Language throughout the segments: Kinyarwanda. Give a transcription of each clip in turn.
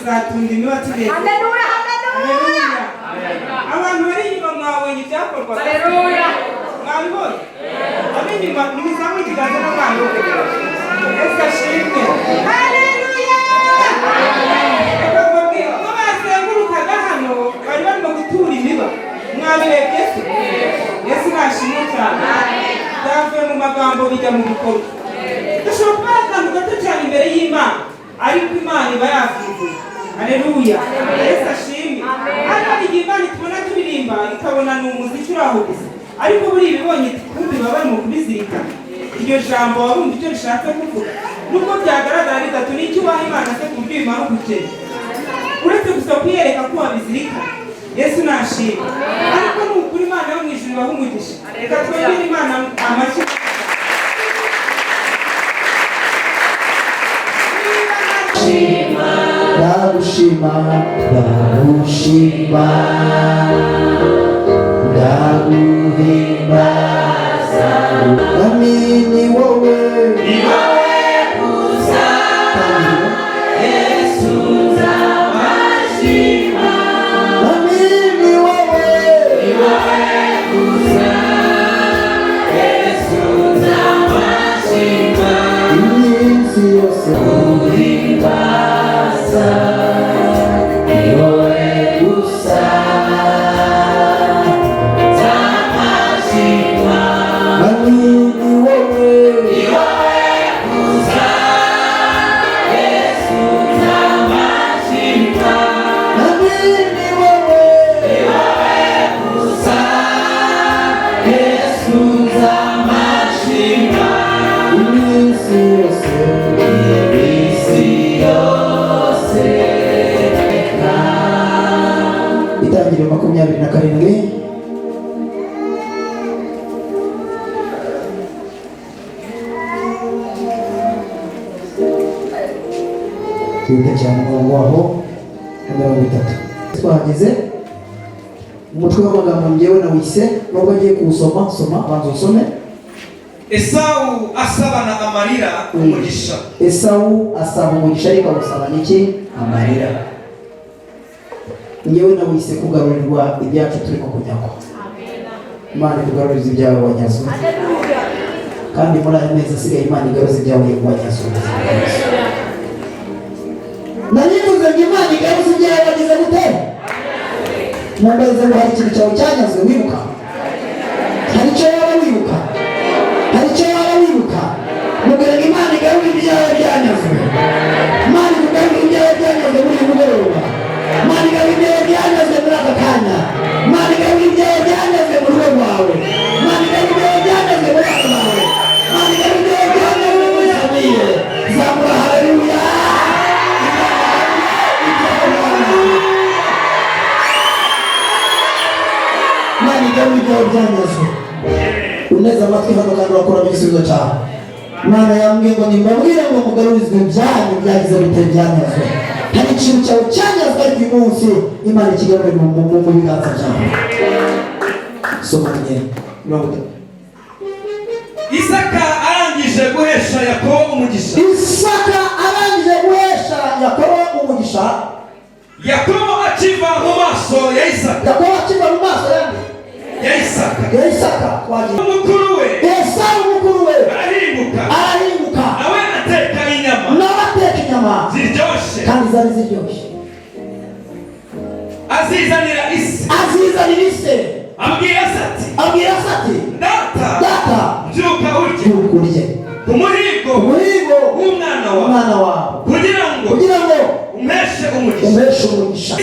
tuzatunga imibaturere. Haleluya, haleluya. Abantu bari inyuma mwabonye ibyakorwa. Haleluya. Mwabibonye? Ab'inyuma nimuzamu ikiganza n'abantu. Yesu ashimwe. Haleluya. Ko bazengurukaga hano bari barimo gutura imiba. Mwabirebye se? Yesu nashimwe cyane. Byavuye mu magambo bijya mu bikorwa. Dushobora kuba akantu gato cyane imbere y'Imana, ariko Imana iba yavuze. Haleluya. Yesu ashimwe. Hano igihe Imana tubona turirimba ikabona ni umuziki uraho gusa, ariko buri ibibonye kumbi baba barimo kubizirika. Iryo jambo warumva icyo rishatse kuvuga, nubwo byagaragara bitatu n'icyo ubaha Imana se ku buryo bimara ubukene, uretse gusa kwiyereka ko wabizirika. Yesu nashimwe. Ariko ni ukuri Imana yo mu ijuru ibaha umugisha. Reka twegere Imana amashyi. Ndagushima, ndagushima, ndaguhimbaza, Mwami ni wowe, ni wowe gusa, Yesu nzabashima, Mwami ni wowe gusa, Yesu nzabashima, iminsi yose uhimbaza. Itangiriro 27. Twite cyane umurongo waho 30. Twageze umutwe w'amagambo ngewe na wise nubwo agiye kuwusoma, soma banza usome. Esau asabana amarira umugisha. Esau asaba umugisha ariko awusaba n'iki? Amarira. Ngewe na wise kugarurirwa ibyacu turimo kunyagwa. Imana itugaruriza ibyawe wanyazwe. Kandi muri aya mezi asigaye Imana igaruza ibyawe wanyazwe. Nanivuze ngo Imana igaruza ibyawe wagize gute? Mwambarize ngo hari ikintu cyawe cyanyazwe wibuka? Hari icyo waba wibuka? Hari icyo waba wibuka? Mubwira ngo Imana igarura ibyawe byanyazwe. Imana igarura ibyawe byanyazwe muri uyu mugoroba. Imana igarura ibyawe byanyazwe muri aka kanya. Imana igarura ibyawe byanyazwe mu rugo rwawe. Imana igarura ibyawe byanyazwe muri aka bawe. Imana igarura ibyawe byanyazwe muri famiye. Zamura haleluya. Imana igarura ibyawe byanyazwe. Uneza amatwi hano kandi urakora igisubizo cyawe. Imana yambwiye ngo nimbabwire ngo mugarurizwe ibyanyu byagize bitari byanyazwe. Hari ikintu cyawe cyanyazwe ariko uyu munsi Imana ikigarure mu biganza byawe. Soma nyine 30. Isaka arangije guhesha Yakobo umugisha. Isaka arangije guhesha Yakobo umugisha. Yakobo akiva mu maso ya Isaka. Yakobo akiva mu maso ya Isaka. Ya Isaka waje. Mukuru we. Esau mukuru we. Arahinduka. Nawe ateka inyama. Nawe ateka inyama. Ziryoshye. Kandi zari ziryoshye. Azizanira ise. Abwira sati. Data. Byuka urye. Umuhigo w'umwana wawe. Kugira ngo umeshe umugisha.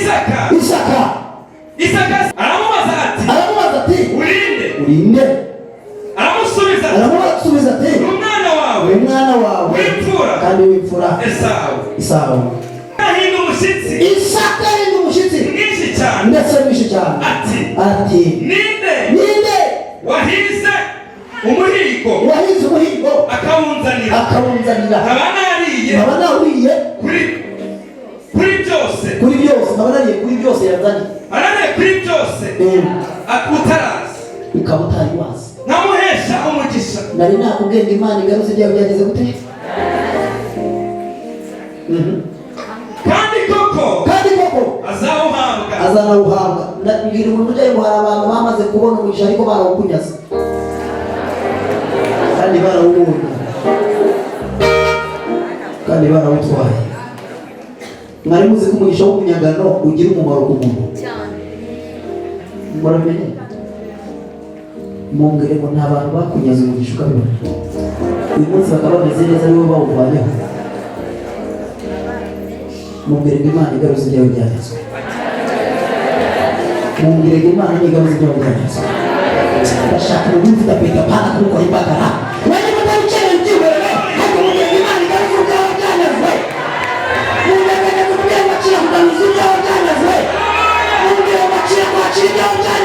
Isaka aramubaza ati urinde. Aramusubiza ati umwana wawe w'imfura kandi w'imfura Esau. Ahinda umushyitsi. Isaka ahinda umushyitsi mwinshi cyane. Ndetse mwinshi cyane. Ati ninde wahize umuhigo akawunzanira nkaba nariye kuri byose yazanye. Arariye kuri byose utarazi ukaba utari wazi. nkamuhesha umugisha. Nari nakubwiye ngo Imana igaruze ibyawe byageze gute? Kandi koko azanawuhabwa. Ndabwira umuntu ujyayo ngo hari abantu bamaze kubona umugisha ariko barawukunyaze kandi barawubonye kandi barawutwaye. Mwari muzi ko umugisha w'umunyagano ugira umumaro ku muntu muramenye? Mumbwire ngo nta bantu bakunyaze umugisha ukabibona uyu munsi bakaba bameze neza aribo bawuvanyeho. Mumbwire ngo Imana igaruza ibyawe byagezwe. Mumbwire ngo Imana igaruza ibyawe byagezwe. Bashaka umuntu ufite apeka pana kumukora imbagara wajya mutabicara ibyubero ariko mumbwire ngo Imana igaruza ibyawe byagezwe. Mumbwire ngo Imana igaruza ibyawe byagezwe. Mumbwire ngo Imana igaruza ibyawe byagezwe.